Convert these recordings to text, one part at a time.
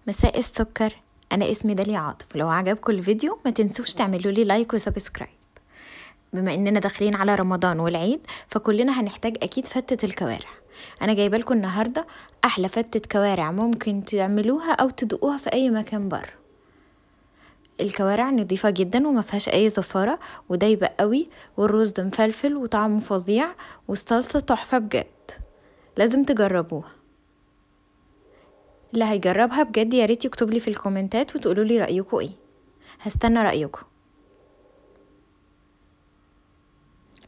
مساء السكر. انا اسمي داليا عاطف، ولو عجبكم الفيديو ما تنسوش تعملوا لي لايك وسبسكرايب. بما اننا داخلين على رمضان والعيد فكلنا هنحتاج اكيد فتة الكوارع. انا جايبه لكم النهارده احلى فتة كوارع ممكن تعملوها او تدوقوها في اي مكان بره. الكوارع نضيفه جدا وما فيهاش اي زفاره ودايبه قوي، والرز ده مفلفل وطعمه فظيع، والصلصه تحفه بجد. لازم تجربوها. اللي هيجربها بجد يا ريت يكتب لي في الكومنتات وتقولوا لي رايكم ايه. هستنى رايكم.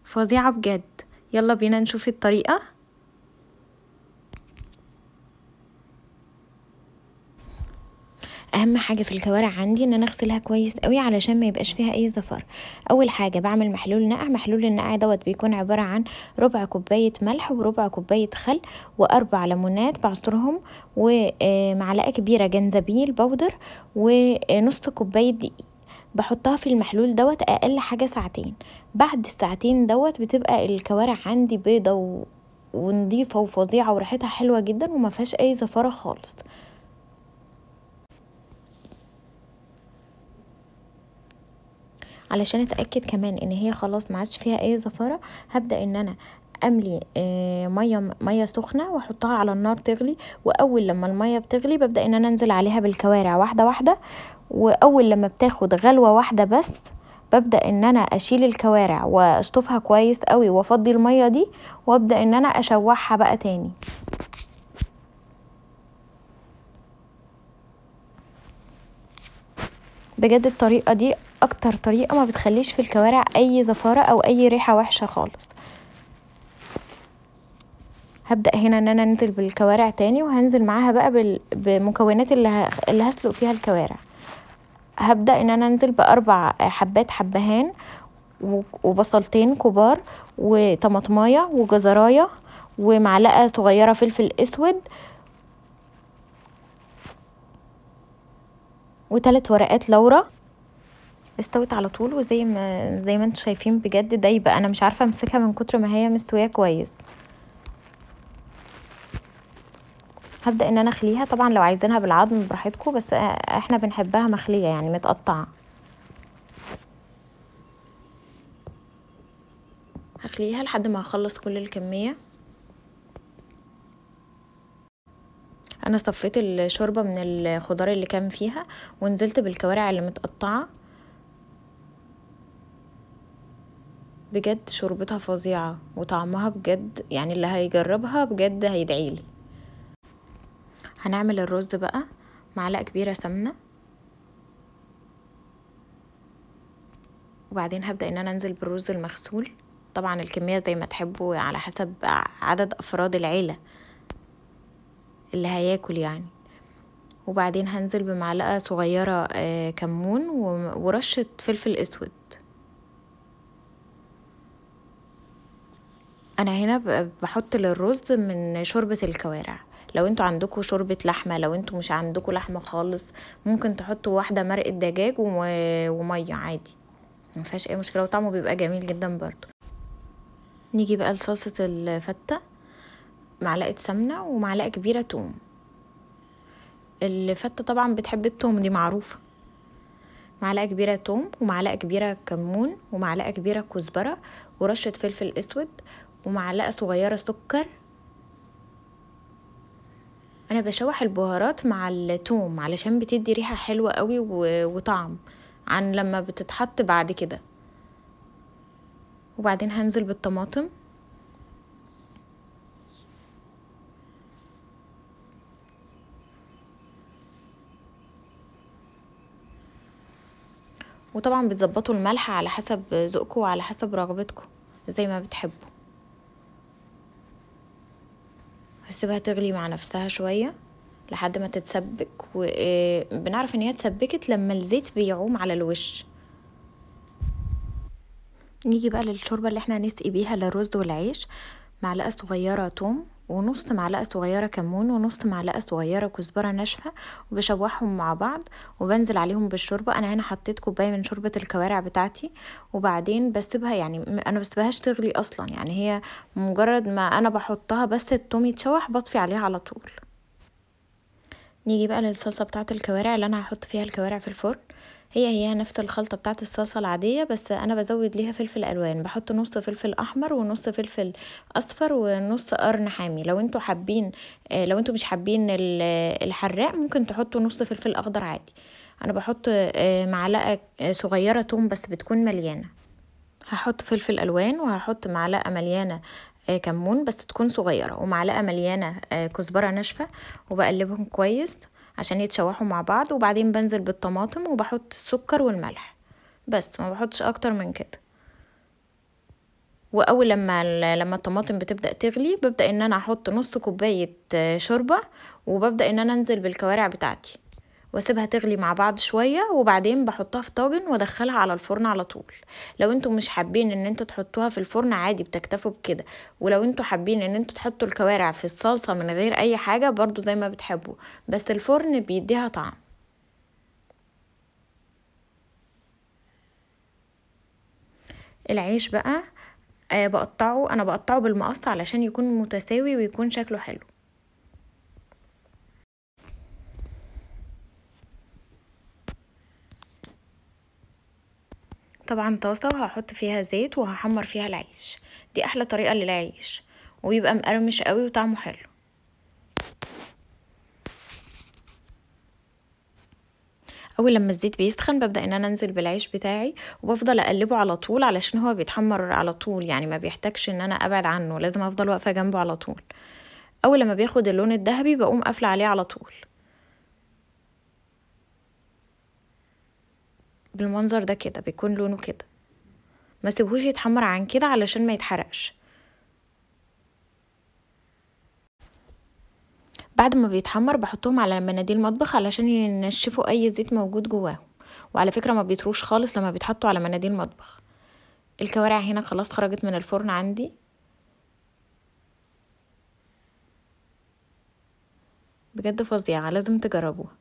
فظيعه بجد. يلا بينا نشوف الطريقه. اهم حاجه في الكوارع عندي ان انا اغسلها كويس قوي علشان ما يبقاش فيها اي زفر. اول حاجه بعمل محلول نقع. محلول النقع دوت بيكون عباره عن ربع كوبايه ملح وربع كوبايه خل واربع ليمونات بعصرهم ومعلقه كبيره جنزبيل بودر ونص كوبايه دقيق. بحطها في المحلول دوت اقل حاجه ساعتين. بعد الساعتين دوت بتبقى الكوارع عندي بيضه ونضيفه وفظيعه وريحتها حلوه جدا وما فيهاش اي زفاره خالص. علشان اتاكد كمان ان هي خلاص ما عادش فيها اي زفاره، هبدا ان انا املي ميه سخنه واحطها على النار تغلي. واول لما الميه بتغلي ببدا ان انا انزل عليها بالكوارع واحده واحده. واول لما بتاخد غلوه واحده بس ببدا ان انا اشيل الكوارع واشطفها كويس قوي وافضي الميه دي، وابدا ان انا اشوحها بقى تاني. بجد الطريقه دي اكتر طريقه ما بتخليش في الكوارع اي زفاره او اي ريحه وحشه خالص. هبدأ هنا ان انا انزل بالكوارع تاني، وهنزل معاها بقى بمكونات اللي هسلق فيها الكوارع. هبدأ ان انا انزل باربع حبات حبهان وبصلتين كبار وطماطمايه وجزرايه ومعلقه صغيره فلفل اسود وثلاث ورقات لورا. استوت على طول، وزي ما انتم شايفين بجد دايبه. انا مش عارفه امسكها من كتر ما هي مستويه كويس. هبدأ ان انا اخليها. طبعا لو عايزينها بالعظم براحتكم، بس احنا بنحبها مخلية يعني متقطعة. هخليها لحد ما اخلص كل الكمية. انا صفيت الشوربة من الخضار اللي كان فيها ونزلت بالكوارع اللي متقطعة. بجد شوربتها فظيعة وطعمها بجد، يعني اللي هيجربها بجد هيدعيلي. هنعمل الرز بقى. معلقة كبيرة سمنة، وبعدين هبدأ ان انا انزل بالرز المغسول. طبعا الكمية زي ما تحبوا على حسب عدد افراد العيلة اللي هياكل يعني. وبعدين هنزل بمعلقة صغيرة كمون ورشة فلفل اسود. انا هنا بحط للرز من شوربة الكوارع. لو انتوا عندكم شوربة لحمة، لو انتوا مش عندكم لحمة خالص ممكن تحطوا واحدة مرقة دجاج ومية عادي، مفيهاش اي مشكلة، وطعمه بيبقى جميل جدا برضو. نيجي بقى لصلصة الفتة. معلقة سمنة ومعلقة كبيرة توم. الفتة طبعا بتحب التوم، دي معروفة. معلقة كبيرة توم ومعلقة كبيرة كمون ومعلقة كبيرة كزبرة ورشة فلفل اسود ومعلقة صغيرة سكر. انا بشوح البهارات مع التوم علشان بتدي ريحة حلوة قوي وطعم عن لما بتتحط بعد كده. وبعدين هنزل بالطماطم. وطبعا بتظبطوا الملح على حسب ذوقكم وعلى حسب رغبتكم زي ما بتحبوا. هسيبها تغلي مع نفسها شوية لحد ما تتسبك، وبنعرف ان هي اتسبكت لما الزيت بيعوم على الوش. نيجي بقى للشوربة اللي احنا هنسقي بيها للرز والعيش. معلقة صغيرة توم ونص معلقة صغيرة كمون ونص معلقة صغيرة كزبرة ناشفة، وبشوحهم مع بعض وبنزل عليهم بالشوربة. انا هنا حطيت كوباية من شوربة الكوارع بتاعتي، وبعدين بسيبها، يعني انا بسيبهاش تغلي اصلا، يعني هي مجرد ما انا بحطها بس التوم يتشوح بطفي عليها على طول. نيجي بقى للصلصة بتاعة الكوارع اللي انا هحط فيها الكوارع في الفرن. هي نفس الخلطة بتاعة الصلصة العادية، بس انا بزود ليها فلفل الوان، بحط نص فلفل احمر ونص فلفل اصفر ونص قرن حامي. لو انتوا حابين لو انتوا مش حابين الحراق ممكن تحطوا نص فلفل اخضر عادي. انا بحط معلقة صغيرة توم بس بتكون مليانة. هحط فلفل الوان وهحط معلقة مليانة كمون بس تكون صغيرة، ومعلقة مليانة كزبرة ناشفة، وبقلبهم كويس عشان يتشوحوا مع بعض. وبعدين بنزل بالطماطم وبحط السكر والملح بس، ما بحطش اكتر من كده. واول لما الطماطم بتبدأ تغلي ببدأ ان انا احط نص كوباية شوربة، وببدأ ان انا انزل بالكوارع بتاعتي واسيبها تغلي مع بعض شوية، وبعدين بحطها في طاجن وادخلها على الفرن على طول. لو انتوا مش حابين ان انتوا تحطوها في الفرن عادي بتكتفوا بكده. ولو انتوا حابين ان انتوا تحطوا الكوارع في الصلصة من غير اي حاجة برضو زي ما بتحبوا، بس الفرن بيديها طعم. العيش بقى انا بقطعه بالمقص علشان يكون متساوي ويكون شكله حلو. طبعا طاسة وهحط فيها زيت وهحمر فيها العيش. دي احلى طريقة للعيش، وبيبقى مقرمش قوي وطعمه حلو. اول لما الزيت بيسخن ببدأ ان انا انزل بالعيش بتاعي، وبفضل اقلبه على طول علشان هو بيتحمر على طول، يعني ما بيحتاجش ان انا ابعد عنه، لازم افضل واقفة جنبه على طول. اول لما بياخد اللون الذهبي بقوم قافلة عليه على طول بالمنظر ده كده، بيكون لونه كده. ما سيبهوش يتحمر عن كده علشان ما يتحرقش. بعد ما بيتحمر بحطهم على مناديل مطبخ علشان ينشفوا اي زيت موجود جواهم. وعلى فكرة ما بيطروش خالص لما بيتحطوا على مناديل مطبخ. الكوارع هنا خلاص خرجت من الفرن عندي، بجد فظيعة، لازم تجربوها.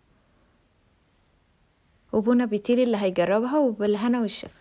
وبونا بيتيلي اللي هيجربها، وبالهنا والشفا.